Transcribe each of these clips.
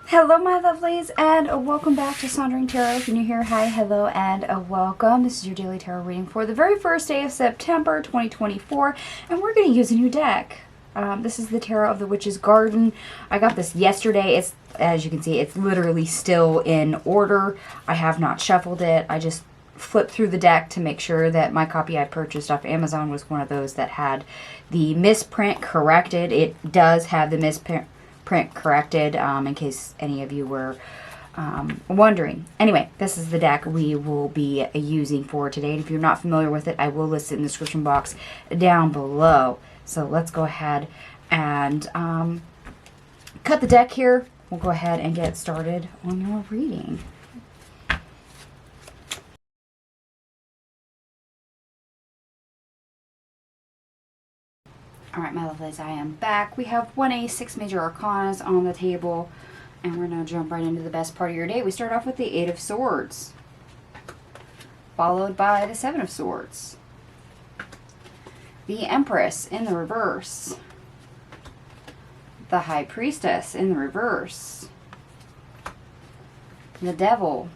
Hello, my lovelies, and welcome back to Sondering Tarot. If you're new here, hi, hello, and welcome. This is your daily tarot reading for the very first day of September 2024, and we're going to use a new deck. This is the Tarot of the Witch's Garden. I got this yesterday. It's, as you can see, it's literally still in order. I have not shuffled it. I just flipped through the deck to make sure that my copy I purchased off Amazon was one of those that had the misprint corrected. It does have the misprint corrected, in case any of you were wondering. Anyway, this is the deck we will be using for today. And if you're not familiar with it, I will list it in the description box down below. So let's go ahead and cut the deck here. We'll go ahead and get started on your reading. Alright, my lovelies, I am back. We have 1A, 6 major arcanas on the table, and we're going to jump right into the best part of your day. We start off with the 8 of Swords, followed by the 7 of Swords, the Empress in the reverse, the High Priestess in the reverse, the Devil,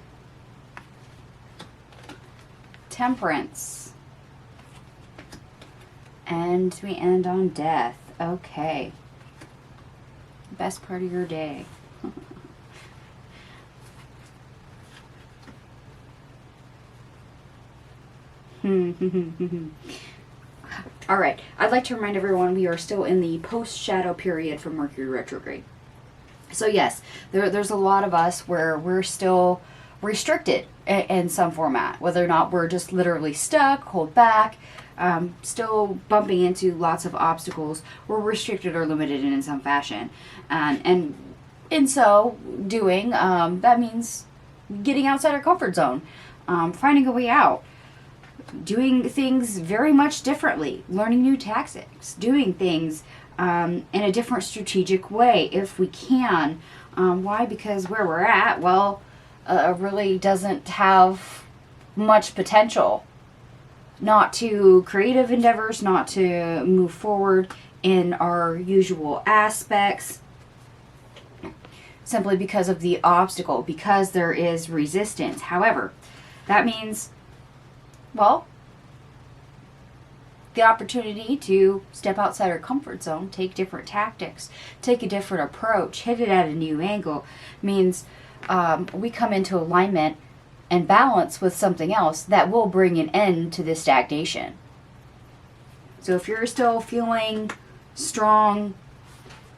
Temperance, and we end on Death. Okay. Best part of your day. Alright. I'd like to remind everyone we are still in the post-shadow period for Mercury retrograde. So yes, there's a lot of us where we're still restricted in some format. Whether or not we're just literally stuck, hold back, still bumping into lots of obstacles, we're restricted or limited in some fashion. And in so doing, that means getting outside our comfort zone, finding a way out, doing things very much differently, learning new tactics, doing things in a different strategic way if we can. Why? Because where we're at, well, really doesn't have much potential. Not to creative endeavors, not to move forward in our usual aspects, simply because of the obstacle, because there is resistance. However, that means, well, the opportunity to step outside our comfort zone, take different tactics, take a different approach, hit it at a new angle, means we come into alignment and balance with something else that will bring an end to this stagnation. So if you're still feeling strong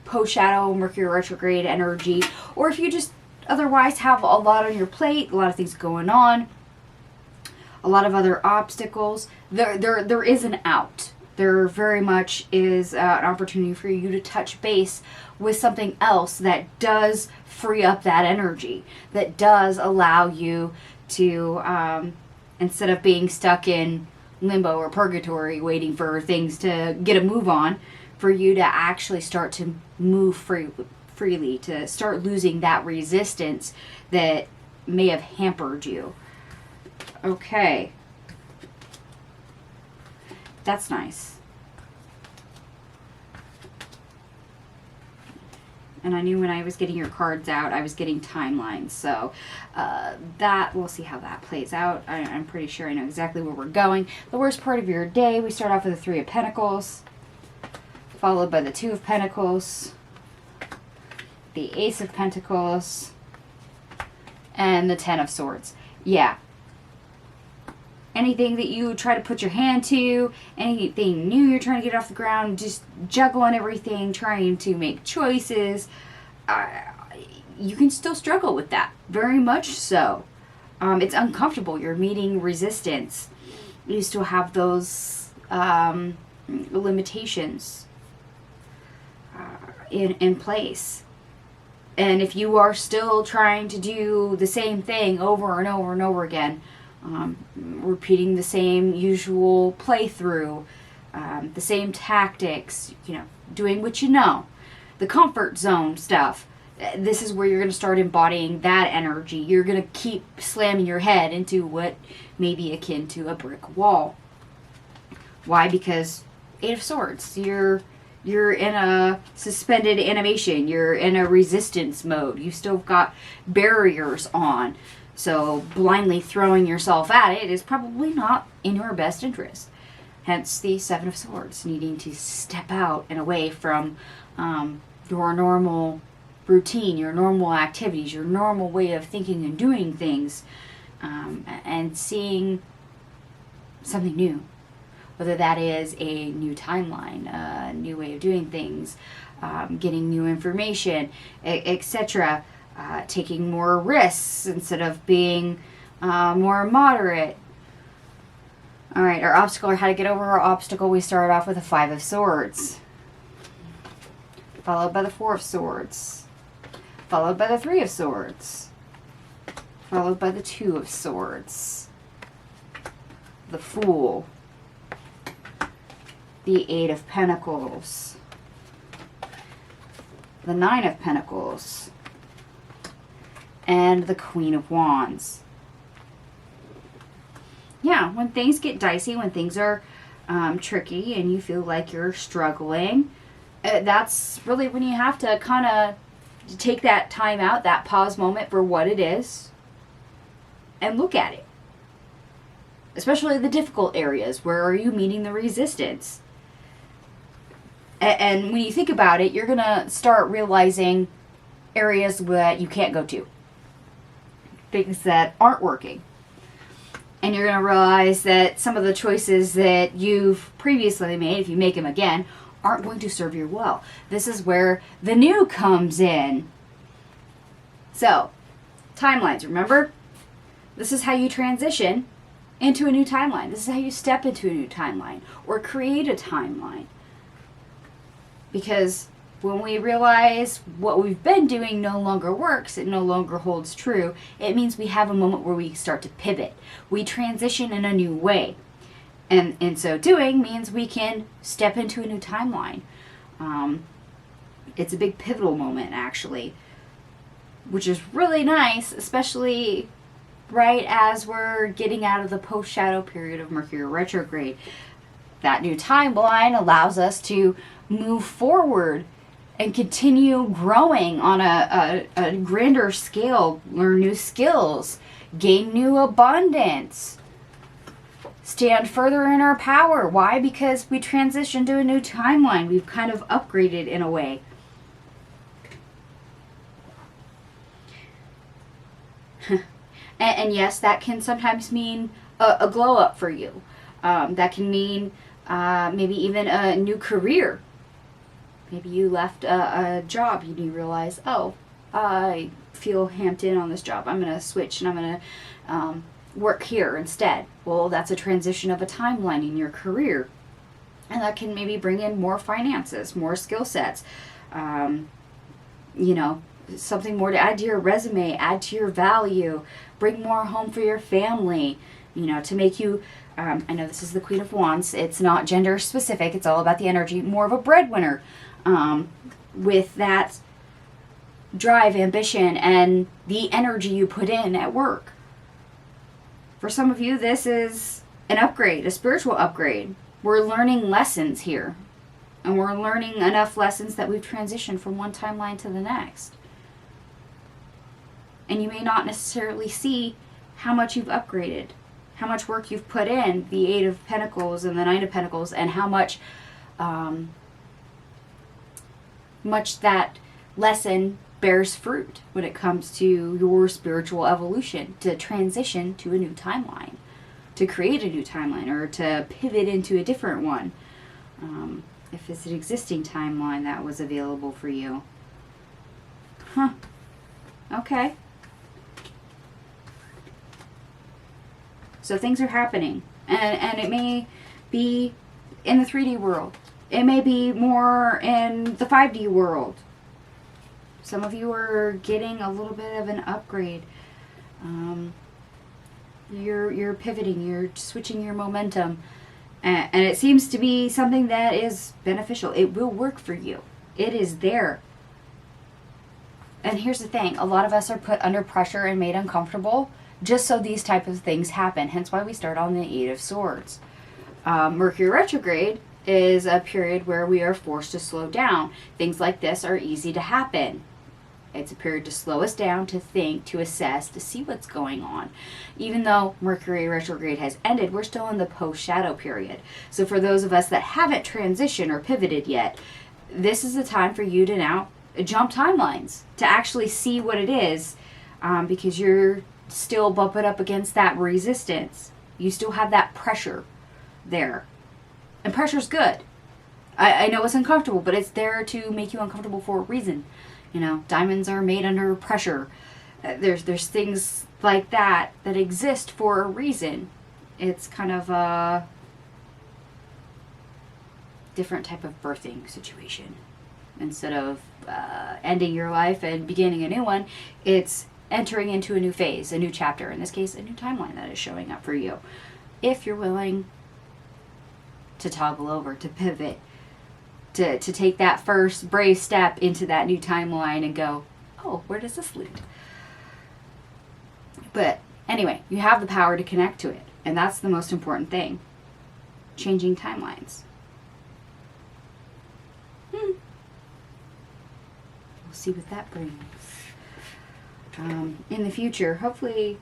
post-shadow Mercury retrograde energy, or if you just otherwise have a lot on your plate, a lot of things going on, a lot of other obstacles, there is an out. There very much is an opportunity for you to touch base with something else that does free up that energy, that does allow you to, instead of being stuck in limbo or purgatory waiting for things to get a move on, for you to actually start to move freely, to start losing that resistance that may have hampered you. Okay. That's nice. And I knew when I was getting your cards out, I was getting timelines. So that, we'll see how that plays out. I'm pretty sure I know exactly where we're going. The worst part of your day, we start off with the 3 of Pentacles, followed by the 2 of Pentacles, the Ace of Pentacles, and the 10 of Swords. Yeah. Anything that you try to put your hand to, anything new you're trying to get off the ground, just juggling everything, trying to make choices, you can still struggle with that. Very much so. It's uncomfortable. You're meeting resistance. You still have those limitations in place. And if you are still trying to do the same thing over and over and over again, repeating the same usual playthrough, the same tactics, doing what you know, the comfort zone stuff. This is where you're going to start embodying that energy. You're going to keep slamming your head into what may be akin to a brick wall. Why? Because 8 of Swords, you're You're in a suspended animation. You're in a resistance mode. You've still got barriers on. So blindly throwing yourself at it is probably not in your best interest. Hence the Seven of Swords, needing to step out and away from your normal routine, your normal activities, your normal way of thinking and doing things, and seeing something new. Whether that is a new timeline, a new way of doing things, getting new information, etc. Taking more risks instead of being more moderate. All right, our obstacle, or how to get over our obstacle, we started off with the Five of Swords, followed by the Four of Swords, followed by the Three of Swords, followed by the Two of Swords, the Fool, the Eight of Pentacles, the Nine of Pentacles, and the Queen of Wands. Yeah, when things get dicey, when things are tricky and you feel like you're struggling, that's really when you have to kind of take that time out, that pause moment for what it is, and look at it. Especially the difficult areas. Where are you meeting the resistance? And when you think about it, you're going to start realizing areas that you can't go to. Things that aren't working. And you're going to realize that some of the choices that you've previously made, if you make them again, aren't going to serve you well. This is where the new comes in. So, timelines, remember? This is how you transition into a new timeline. This is how you step into a new timeline or create a timeline. Because when we realize what we've been doing no longer works, it no longer holds true, it means we have a moment where we start to pivot. We transition in a new way. And in so doing means we can step into a new timeline. It's a big pivotal moment, actually, which is really nice, especially right as we're getting out of the post-shadow period of Mercury retrograde. That new timeline allows us to move forward and continue growing on a grander scale, learn new skills, gain new abundance, stand further in our power. Why? Because we transitioned to a new timeline. We've kind of upgraded in a way. And yes, that can sometimes mean a glow up for you. That can mean maybe even a new career. Maybe you left a job and you realize, oh, I feel hamped in on this job. I'm going to switch and I'm going to work here instead. Well, that's a transition of a timeline in your career. And that can maybe bring in more finances, more skill sets, something more to add to your resume, add to your value, bring more home for your family, to make you, I know this is the Queen of Wands, it's not gender specific, it's all about the energy, more of a breadwinner, with that drive, ambition, and the energy you put in at work. For some of you, this is an upgrade, a spiritual upgrade. We're learning lessons here. And we're learning enough lessons that we've transitioned from one timeline to the next. And you may not necessarily see how much you've upgraded, how much work you've put in, the Eight of Pentacles and the Nine of Pentacles, and how much that lesson bears fruit when it comes to your spiritual evolution, to transition to a new timeline, to create a new timeline, or to pivot into a different one. If it's an existing timeline that was available for you. Okay. So things are happening. And it may be in the 3D world. It may be more in the 5D world. Some of you are getting a little bit of an upgrade. You're pivoting. You're switching your momentum. And it seems to be something that is beneficial. It will work for you. It is there. And here's the thing. A lot of us are put under pressure and made uncomfortable just so these type of things happen. Hence why we start on the Eight of Swords. Mercury retrograde is a period where we are forced to slow down. Things like this are easy to happen. It's a period to slow us down, to think, to assess, to see what's going on. Even though Mercury retrograde has ended, we're still in the post-shadow period. So for those of us that haven't transitioned or pivoted yet, this is the time for you to now jump timelines, to actually see what it is, because you're still bumping up against that resistance. You still have that pressure there. And pressure's good. I know it's uncomfortable, but it's there to make you uncomfortable for a reason. You know, diamonds are made under pressure. There's things like that exist for a reason. It's kind of a different type of birthing situation. Instead of ending your life and beginning a new one, it's entering into a new phase, a new chapter. In this case, a new timeline that is showing up for you. If you're willing to toggle over, to pivot, to take that first brave step into that new timeline and go, oh, where does this lead? But anyway, you have the power to connect to it. And that's the most important thing. Changing timelines. We'll see what that brings. In the future, hopefully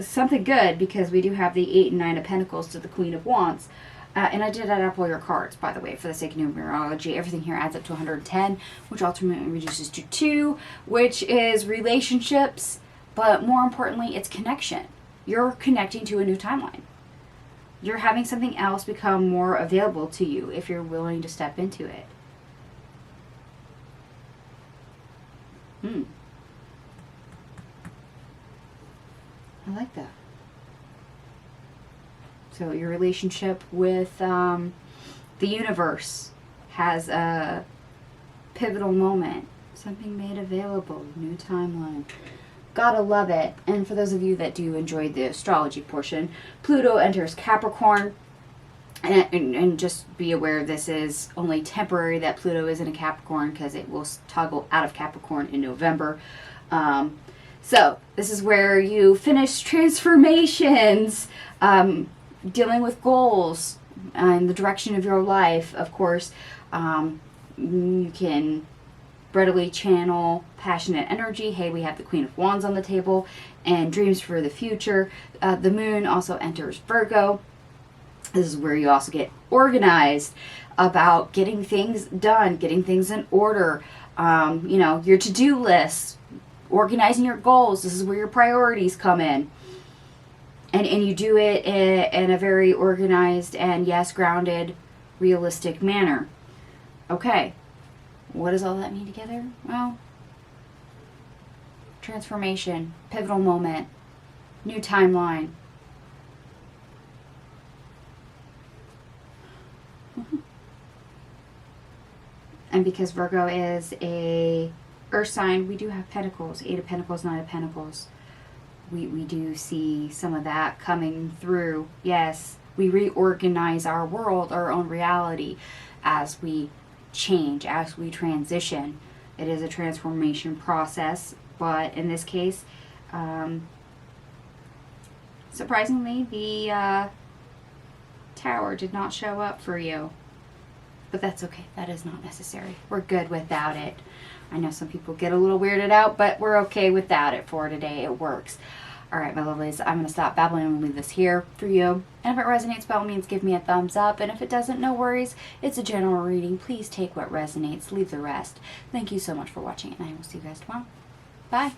something good, because we do have the 8 and 9 of Pentacles to the Queen of Wands. And I did add up all your cards, by the way, for the sake of numerology. Everything here adds up to 110, which ultimately reduces to 2, which is relationships, but more importantly, it's connection. You're connecting to a new timeline. You're having something else become more available to you if you're willing to step into it. I like that. So your relationship with the universe has a pivotal moment. Something made available. New timeline. Gotta love it. And for those of you that do enjoy the astrology portion, Pluto enters Capricorn. And just be aware this is only temporary that Pluto is in a Capricorn, because it will toggle out of Capricorn in November. So this is where you finish transformations, dealing with goals and the direction of your life. Of course, you can readily channel passionate energy. Hey, we have the Queen of Wands on the table, and dreams for the future. The moon also enters Virgo. This is where you also get organized about getting things done, getting things in order. You know, your to-do list, organizing your goals. This is where your priorities come in. And you do it in a very organized and, yes, grounded, realistic manner. Okay. What does all that mean together? Well, transformation, pivotal moment, new timeline. And because Virgo is a earth sign, we do have Pentacles, 8 of Pentacles, 9 of Pentacles. We do see some of that coming through. Yes, we reorganize our world, our own reality, as we change, as we transition. It is a transformation process, but in this case, surprisingly, the Tower did not show up for you. But that's okay. That is not necessary. We're good without it. I know some people get a little weirded out, but we're okay without it for today. It works. All right, my lovelies, I'm going to stop babbling and leave this here for you. And if it resonates, by all means, give me a thumbs up. And if it doesn't, no worries. It's a general reading. Please take what resonates. Leave the rest. Thank you so much for watching, and I will see you guys tomorrow. Bye.